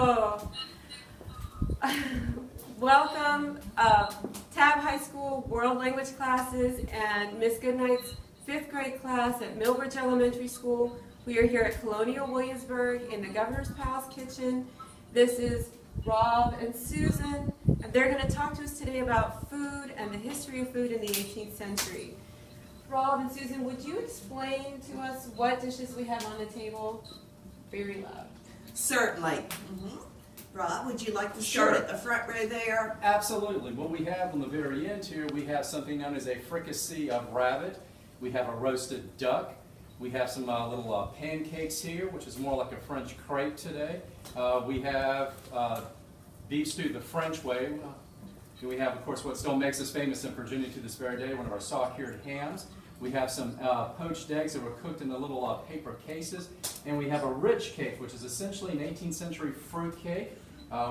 Oh, welcome, Tab High School World Language classes and Miss Goodnight's 5th grade class at Millbridge Elementary School. We are here at Colonial Williamsburg in the Governor's Palace kitchen. This is Rob and Susan, and they're going to talk to us today about food and the history of food in the 18th century. Rob and Susan, would you explain to us what dishes we have on the table? Very loud. Certainly. Rob, would you like to start at the front row there? Absolutely. What we have on the very end here, we have something known as a fricassee of rabbit. We have a roasted duck. We have some little pancakes here, which is more like a French crepe today. We have beef stew the French way. We have, of course, what still makes us famous in Virginia to this very day, one of our saw-cured hams. We have some poached eggs that were cooked in the little paper cases. And we have a rich cake, which is essentially an 18th century fruit cake.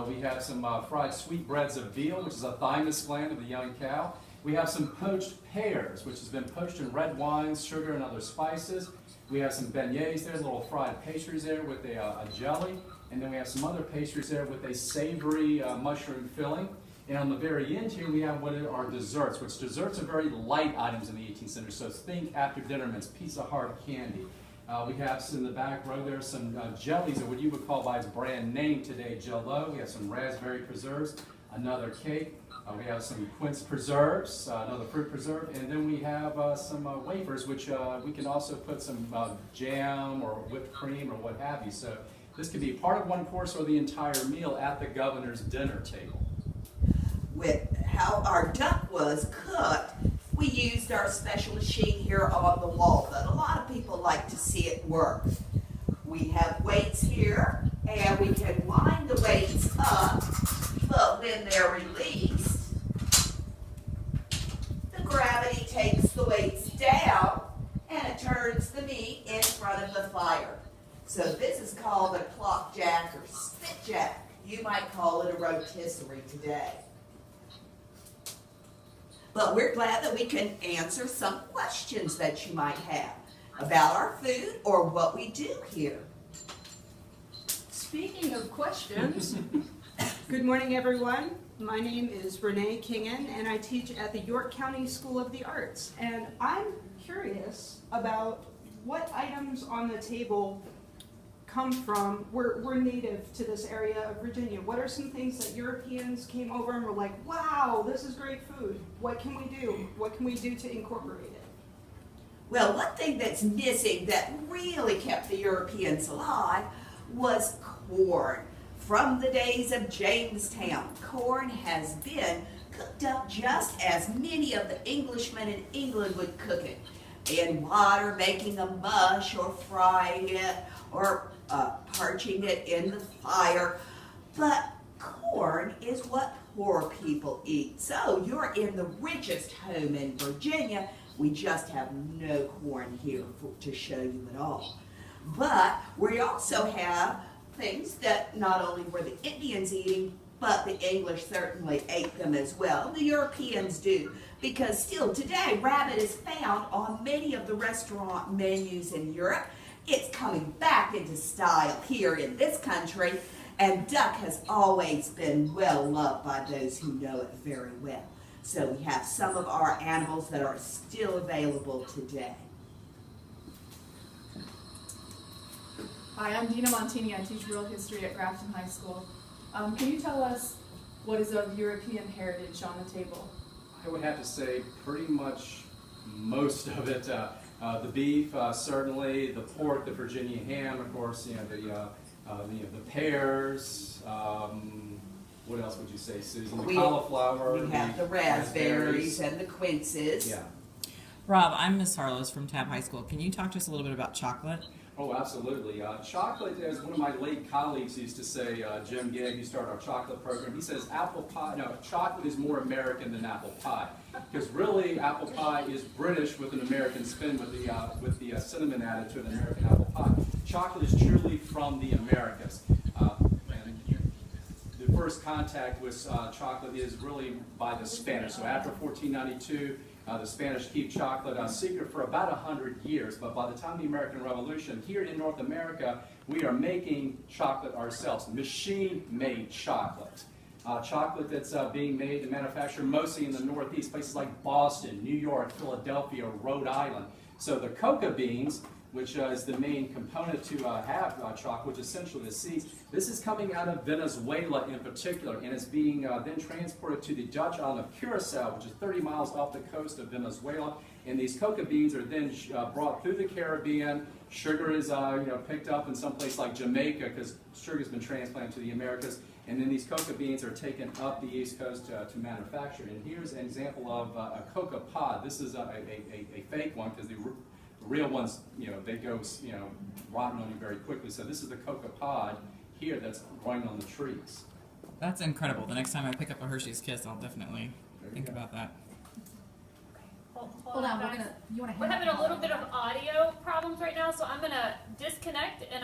We have some fried sweetbreads of veal, which is a thymus gland of the young cow. We have some poached pears, which has been poached in red wines, sugar, and other spices. We have some beignets there, little fried pastries there with a jelly. And then we have some other pastries there with a savory mushroom filling. And on the very end here, we have what are desserts, which desserts are very light items in the 18th century. So think after dinner mints, piece of hard candy. We have in the back row there some jellies, or what you would call by its brand name today, Jell-O. We have some raspberry preserves, another cake. We have some quince preserves, another fruit preserve, and then we have some wafers, which we can also put some jam or whipped cream or what have you. So this could be part of one course or the entire meal at the governor's dinner table. With how our duck was cooked, we used our special machine here on the wall, but a lot of people like to see it work. We have weights here, and we can line the weights up, but when they're released, the gravity takes the weights down, and it turns the meat in front of the fire. So this is called a clock jack or spit jack. You might call it a rotisserie today. But we're glad that we can answer some questions that you might have about our food or what we do here. Speaking of questions, good morning everyone. My name is Renee Kingen and I teach at the York County School of the Arts. And I'm curious about what items on the table come from, we're native to this area of Virginia. What are some things that Europeans came over and were like, wow, this is great food. What can we do? What can we do to incorporate it? Well, one thing that's missing that really kept the Europeans alive was corn. From the days of Jamestown, corn has been cooked up just as many of the Englishmen in England would cook it. In water, making a mush or frying it or parching it in the fire. But corn is what poor people eat. So you're in the richest home in Virginia. We just have no corn here to show you at all. But we also have things that not only were the Indians eating, but the English certainly ate them as well. The Europeans do, because still today rabbit is found on many of the restaurant menus in Europe. It's coming back into style here in this country, and duck has always been well loved by those who know it very well. So we have some of our animals that are still available today. Hi, I'm Dina Montini. I teach world history at Grafton High School. Can you tell us what is of European heritage on the table? I would have to say pretty much most of it. The beef, certainly, the pork, the Virginia ham, of course, you know, the pears. What else would you say, Susan? The cauliflower. We have the raspberries and the quinces. Yeah. Rob, I'm Miss Harlows from Tab High School. Can you talk to us a little bit about chocolate? Oh, absolutely. Chocolate, as one of my late colleagues used to say, Jim Gagg, who started our chocolate program, he says apple pie, no, chocolate is more American than apple pie. Because really, apple pie is British with an American spin with the cinnamon added to an American apple pie. Chocolate is truly from the Americas. The first contact with chocolate is really by the Spanish. So after 1492, The Spanish keep chocolate secret for about 100 years, but by the time of the American Revolution, here in North America, we are making chocolate ourselves, machine-made chocolate. Chocolate that's being made and manufactured mostly in the Northeast, places like Boston, New York, Philadelphia, Rhode Island. So the coca beans, which is the main component to have chocolate, which is essentially the seeds, this is coming out of Venezuela in particular, and it's being then transported to the Dutch island of Curacao, which is 30 miles off the coast of Venezuela. And these coca beans are then brought through the Caribbean. Sugar is picked up in some place like Jamaica, because sugar has been transplanted to the Americas. And then these coca beans are taken up the East Coast to manufacture. And here's an example of a coca pod. This is a fake one, because the real ones, they go, rotten on you very quickly. So this is the coca pod here that's growing on the trees. That's incredible. The next time I pick up a Hershey's Kiss, I'll definitely think about that. Hold on, we're having a little bit of audio problems right now, so I'm gonna disconnect and